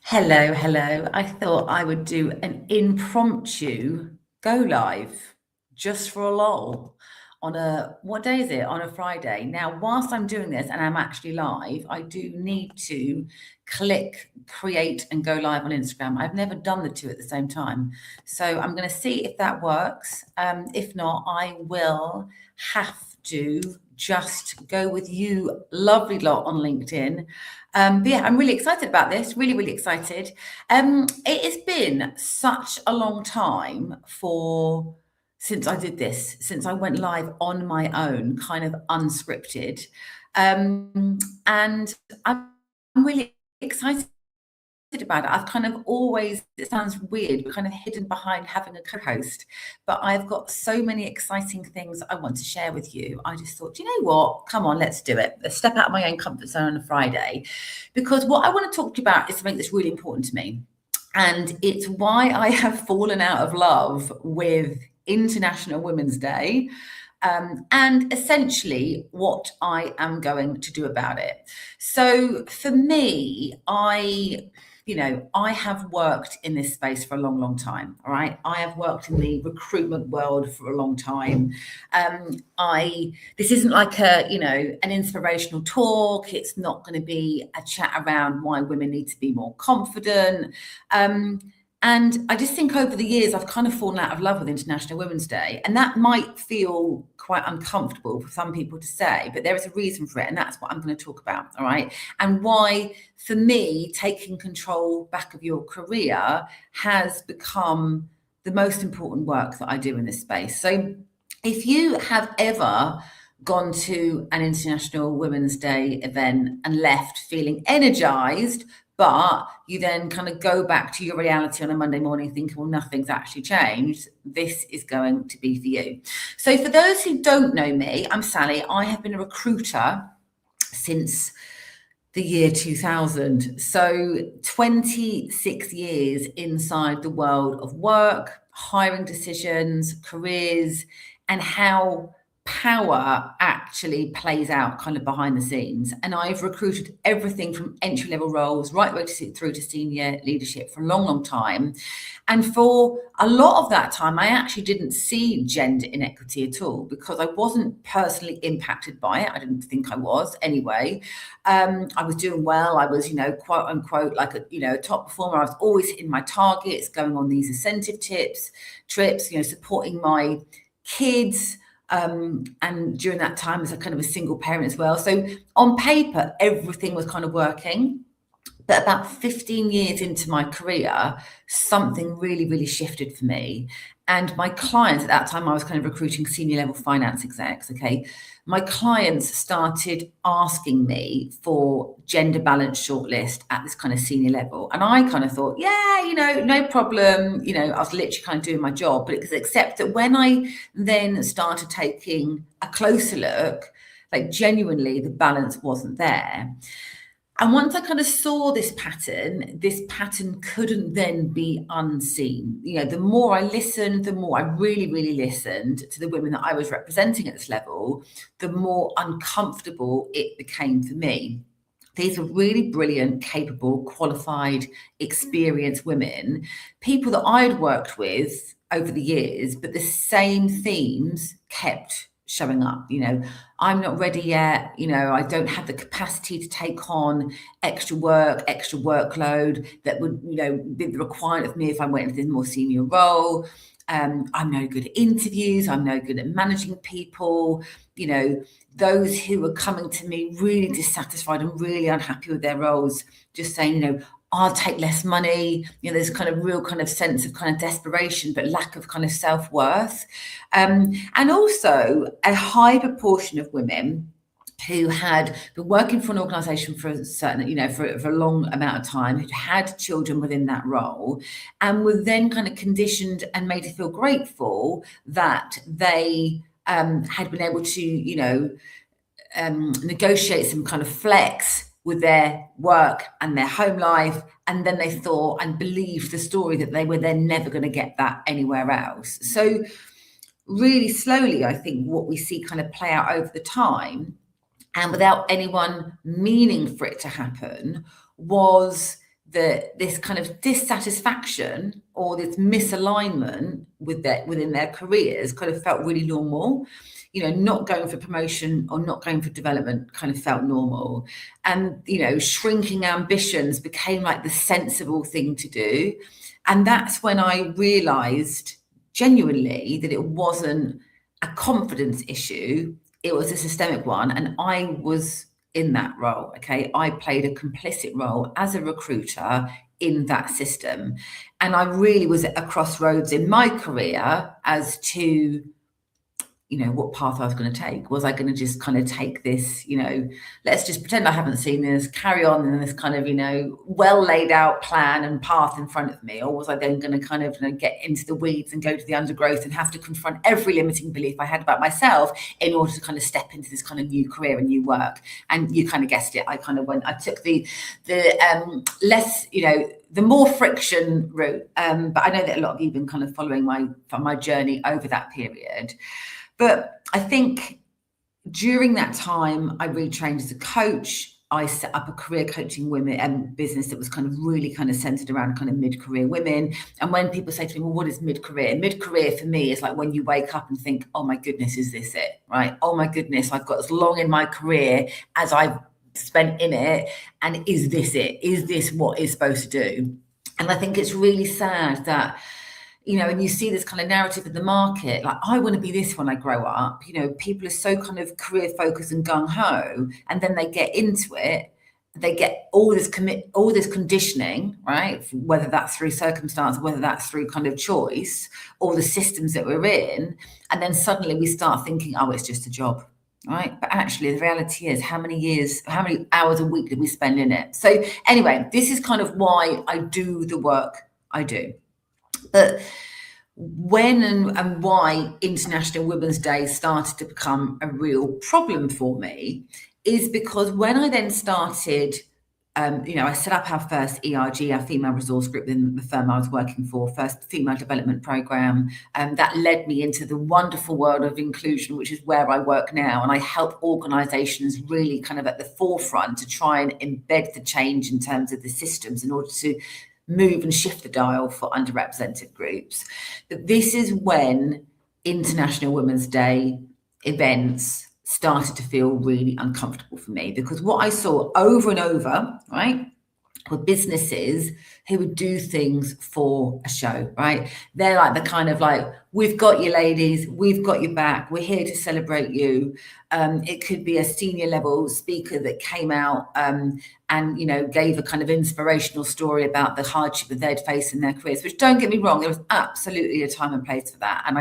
Hello, hello. I thought I would do an impromptu go live just for a lol on what day is it? On a Friday. Now, whilst I'm doing this and I'm actually live, I do need to click create and go live on Instagram. I've never done the two at the same time. So I'm going to see if that works. If not, I will have to just go with you, lovely lot on LinkedIn. But yeah, I'm really excited about this. Really, really excited. It has been such a long time since I did this, since I went live on my own, kind of unscripted. And I'm really excited about it. I've kind of always, it sounds weird, kind of hidden behind having a co-host, but I've got so many exciting things I want to share with you. I just thought, you know what? Come on, let's do it. Let's step out of my own comfort zone on a Friday, because what I want to talk to you about is something that's really important to me. And it's why I have fallen out of love with International Women's Day. And essentially what I am going to do about it. So for me, I have worked in this space for a long, long time. All right. I have worked in the recruitment world for a long time. This isn't like an inspirational talk. It's not going to be a chat around why women need to be more confident. And I just think over the years, I've kind of fallen out of love with International Women's Day. And that might feel quite uncomfortable for some people to say, but there is a reason for it. And that's what I'm going to talk about. All right. And why, for me, taking control back of your career has become the most important work that I do in this space. So if you have ever gone to an International Women's Day event and left feeling energized, but you then kind of go back to your reality on a Monday morning thinking, well, nothing's actually changed, this is going to be for you. So for those who don't know me, I'm Sally. I have been a recruiter since the year 2000. So 26 years inside the world of work, hiring decisions, careers, and how power actually plays out kind of behind the scenes. And I've recruited everything from entry-level roles right way through to senior leadership for a long, long time. And for a lot of that time, I actually didn't see gender inequity at all because I wasn't personally impacted by it. I didn't think I was anyway. I was doing well. I was, quote unquote, like a top performer. I was always hitting my targets, going on these incentive trips, supporting my kids. And during that time as a kind of a single parent as well. So on paper, everything was kind of working. But about 15 years into my career, something really, really shifted for me. And my clients at that time, I was kind of recruiting senior level finance execs. Okay. My clients started asking me for gender balance shortlist at this kind of senior level. And I kind of thought, yeah, no problem. I was literally kind of doing my job, but except that when I then started taking a closer look, like genuinely the balance wasn't there. And once I kind of saw this pattern couldn't then be unseen. The more I listened, the more I really, really listened to the women that I was representing at this level, the more uncomfortable it became for me. These are really brilliant, capable, qualified, experienced women, people that I'd worked with over the years, but the same themes kept showing up. I'm not ready yet. I don't have the capacity to take on extra work, extra workload that would, be required of me if I went into this more senior role. I'm no good at interviews. I'm no good at managing people. Those who are coming to me really dissatisfied and really unhappy with their roles, just saying, I'll take less money. There's kind of real kind of sense of kind of desperation, but lack of kind of self-worth. And also a high proportion of women who had been working for an organization for a certain, for a long amount of time, who'd had children within that role, and were then kind of conditioned and made to feel grateful that they had been able to, negotiate some kind of flex with their work and their home life. And then they thought and believed the story that they were then never going to get that anywhere else. So really slowly, I think what we see kind of play out over the time, and without anyone meaning for it to happen, was this kind of dissatisfaction or this misalignment within their careers kind of felt really normal. You know, not going for promotion or not going for development kind of felt normal. And, you know, shrinking ambitions became like the sensible thing to do. And that's when I realized genuinely that it wasn't a confidence issue, it was a systemic one. And I was in that role. Okay. I played a complicit role as a recruiter in that system. And I really was at a crossroads in my career as to, you know, what path I was going to take. Was I going to just kind of take this, you know, let's just pretend I haven't seen this, carry on in this kind of, you know, well laid out plan and path in front of me? Or was I then going to kind of, you know, get into the weeds and go to the undergrowth and have to confront every limiting belief I had about myself in order to kind of step into this kind of new career and new work? And you kind of guessed it. I took the less, you know, the more friction route. But I know that a lot of you have been kind of following my journey over that period. But I think during that time, I retrained as a coach. I set up a career coaching women business that was kind of really kind of centered around kind of mid-career women. And when people say to me, well, what is mid-career? Mid-career for me is like when you wake up and think, oh my goodness, is this it? Right? Oh my goodness, I've got as long in my career as I've spent in it. And is this it? Is this what it's supposed to do? And I think it's really sad that, you know, and you see this kind of narrative in the market, like, I want to be this when I grow up. You know, people are so kind of career focused and gung ho, and then they get into it, they get all this conditioning, right? Whether that's through circumstance, whether that's through kind of choice, or the systems that we're in, and then suddenly we start thinking, oh, it's just a job, right? But actually, the reality is, how many hours a week did we spend in it? So anyway, this is kind of why I do the work I do. But when and why International Women's Day started to become a real problem for me is because when I then started, you know, I set up our first ERG, our female resource group in the firm I was working for, first female development program. That led me into the wonderful world of inclusion, which is where I work now. And I help organizations really kind of at the forefront to try and embed the change in terms of the systems in order to move and shift the dial for underrepresented groups. But this is when International Women's Day events started to feel really uncomfortable for me, because what I saw over and over, right, were businesses who would do things for a show, right? They're like the kind of like, we've got you ladies, we've got your back, we're here to celebrate you. It could be a senior level speaker that came out and, you know, gave a kind of inspirational story about the hardship that they'd faced in their careers, which, don't get me wrong, there was absolutely a time and place for that. And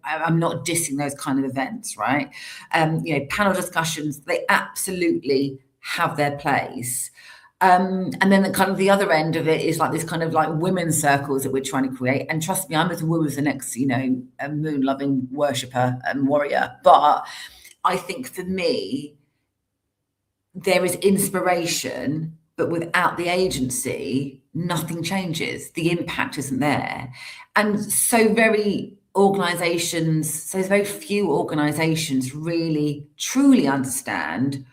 I'm not dissing those kind of events, right? You know, panel discussions, they absolutely have their place. And then the kind of the other end of it is like this kind of like women's circles that we're trying to create. And trust me, I'm as a woman as the next, you know, a moon-loving worshipper and warrior. But I think for me, there is inspiration, but without the agency, nothing changes. The impact isn't there. And so very few organizations really, truly understand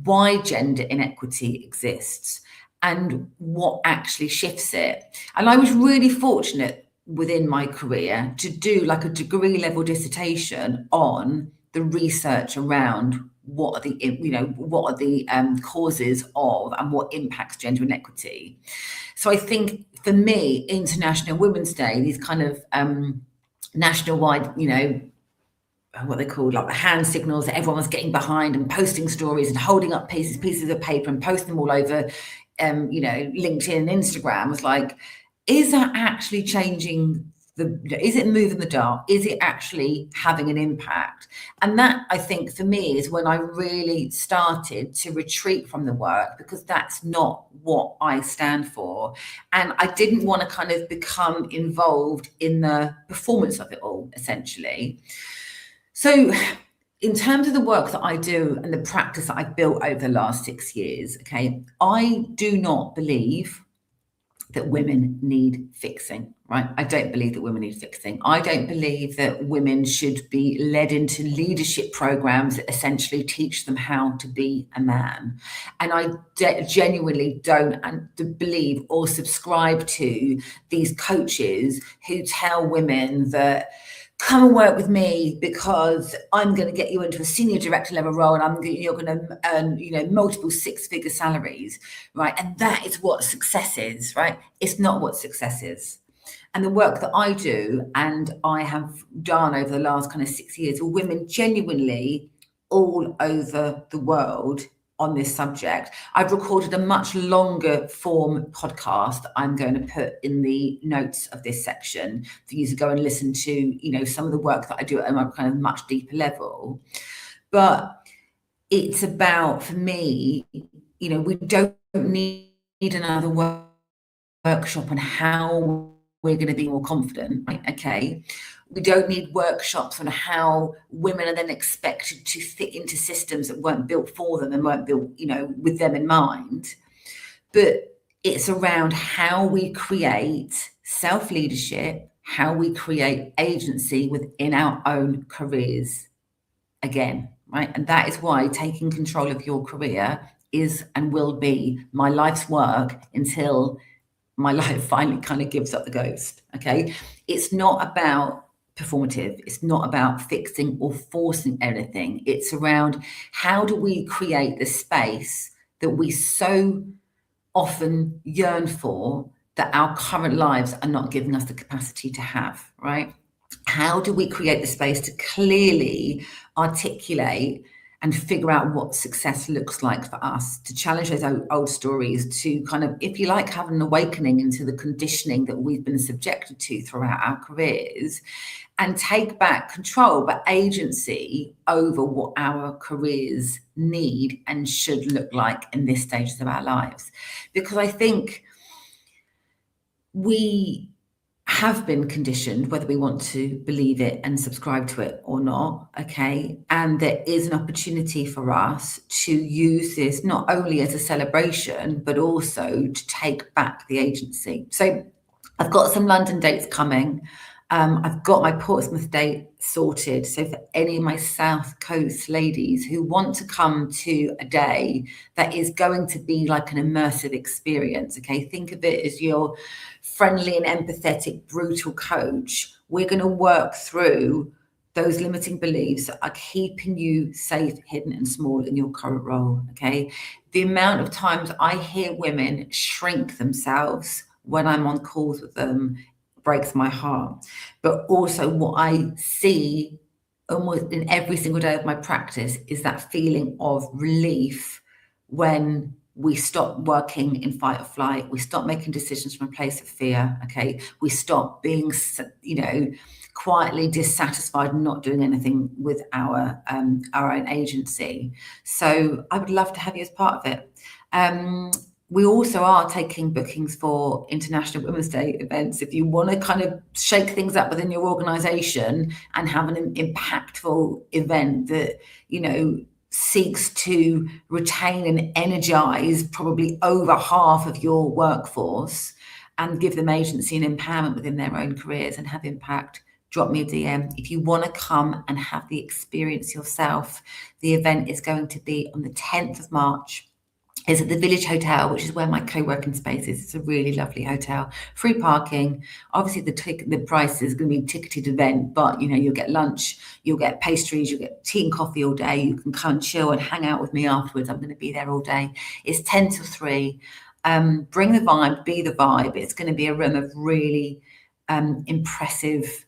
why gender inequity exists and what actually shifts it. And I was really fortunate within my career to do like a degree level dissertation on the research around what are the causes of and what impacts gender inequity. So I think for me, International Women's Day, these kind of national-wide, you know, what they call like the hand signals that everyone was getting behind and posting stories and holding up pieces of paper and posting them all over, you know, LinkedIn and Instagram, was like, is that actually changing is it moving the dial? Is it actually having an impact? And that, I think, for me, is when I really started to retreat from the work, because that's not what I stand for. And I didn't want to kind of become involved in the performance of it all, essentially. So in terms of the work that I do and the practice that I've built over the last 6 years, okay, I do not believe that women need fixing. right? I don't believe that women need fixing. I don't believe that women should be led into leadership programs that essentially teach them how to be a man. And I genuinely don't believe or subscribe to these coaches who tell women that come and work with me because I'm going to get you into a senior director level role and you're going to earn, multiple six-figure salaries, right? And that is what success is, right? It's not what success is. And the work that I do and I have done over the last kind of 6 years with women genuinely all over the world on this subject. I've recorded a much longer form podcast I'm going to put in the notes of this section for you to go and listen to, some of the work that I do at a kind of much deeper level. But it's about, for me, we don't need another workshop on how we're going to be more confident, right? Okay. We don't need workshops on how women are then expected to fit into systems that weren't built for them and weren't built, with them in mind. But it's around how we create self-leadership, how we create agency within our own careers again, right? And that is why taking control of your career is and will be my life's work until my life finally kind of gives up the ghost. Okay. It's not about performative. It's not about fixing or forcing anything. It's around how do we create the space that we so often yearn for that our current lives are not giving us the capacity to have, right? How do we create the space to clearly articulate and figure out what success looks like for us, to challenge those old stories, to kind of, if you like, have an awakening into the conditioning that we've been subjected to throughout our careers, and take back control, but agency over what our careers need and should look like in this stages of our lives. Because I think we have been conditioned, whether we want to believe it and subscribe to it or not, okay? And there is an opportunity for us to use this not only as a celebration, but also to take back the agency. So I've got some London dates coming. I've got my Portsmouth date sorted. So for any of my South Coast ladies who want to come to a day that is going to be like an immersive experience, okay, think of it as your friendly and empathetic, brutal coach. We're going to work through those limiting beliefs that are keeping you safe, hidden, and small in your current role, okay? The amount of times I hear women shrink themselves when I'm on calls with them breaks my heart. But also what I see almost in every single day of my practice is that feeling of relief when we stop working in fight or flight, we stop making decisions from a place of fear, okay? We stop being, quietly dissatisfied and not doing anything with our own agency. So I would love to have you as part of it. We also are taking bookings for International Women's Day events. If you want to kind of shake things up within your organization and have an impactful event that, seeks to retain and energize probably over half of your workforce and give them agency and empowerment within their own careers and have impact, drop me a DM. If you want to come and have the experience yourself, the event is going to be on the 10th of March. It's at the Village Hotel, which is where my co-working space is. It's a really lovely hotel, free parking. Obviously, the price is going to be a ticketed event, but you'll get lunch, you'll get pastries, you'll get tea and coffee all day. You can come and chill and hang out with me afterwards. I'm going to be there all day. It's 10 till 3. Bring the vibe, be the vibe. It's going to be a room of really impressive,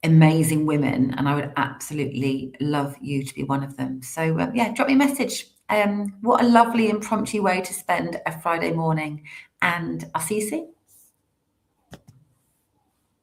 amazing women, and I would absolutely love you to be one of them. So drop me a message. What a lovely impromptu way to spend a Friday morning, and I'll see you soon.